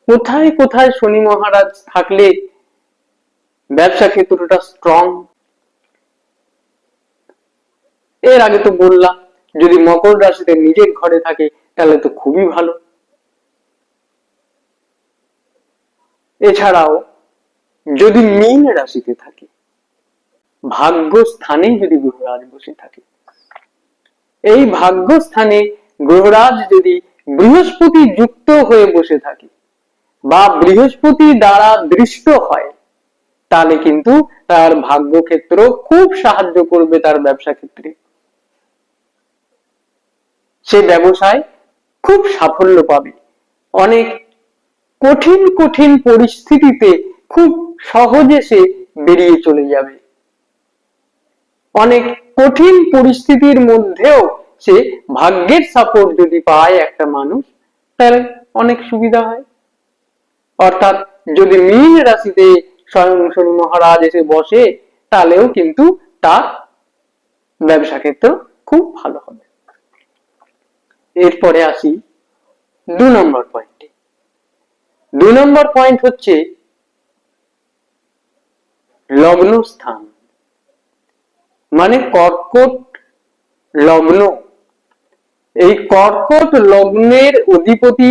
কোথায় কোথায় শনি মহারাজ থাকলে ব্যবসা ক্ষেত্রটা স্ট্রং? এর আগে তো বললাম, যদি মকর রাশিতে নিজের ঘরে থাকে তাহলে তো খুবই ভালো। এছাড়াও যদি মীন রাশিতে থাকে, ভাগ্যস্থানে যদি গ্রহরাজ বসে থাকে, এই ভাগ্যস্থানে গ্রহরাজ যদি বৃহস্পতি যুক্ত হয়ে বসে থাকে বা বৃহস্পতি দ্বারা দৃষ্ট হয়, তাহলে কিন্তু তার ভাগ্যক্ষেত্র খুব সাহায্য করবে তার ব্যবসা ক্ষেত্রে। সে ব্যবসায় খুব সাফল্য পাবে, অনেক কঠিন কঠিন পরিস্থিতিতে খুব সহজে সে বেরিয়ে চলে যাবে। অনেক কঠিন পরিস্থিতির মধ্যেও সে ভাগ্যের সাপোর্ট যদি পায় একটা মানুষ, তার অনেক সুবিধা হয়। অর্থাৎ যদি মীন রাশিতে স্বয়ং শনি মহারাজ এসে বসে, তাহলেও কিন্তু তার ব্যবসা ক্ষেত্র খুব ভালো হবে। এরপরে আসি 2 নম্বর পয়েন্টে। 2 নম্বর পয়েন্ট হচ্ছে লগ্ন স্থান, মানে কর্কট লগ্ন। এই কর্কট লগ্নের অধিপতি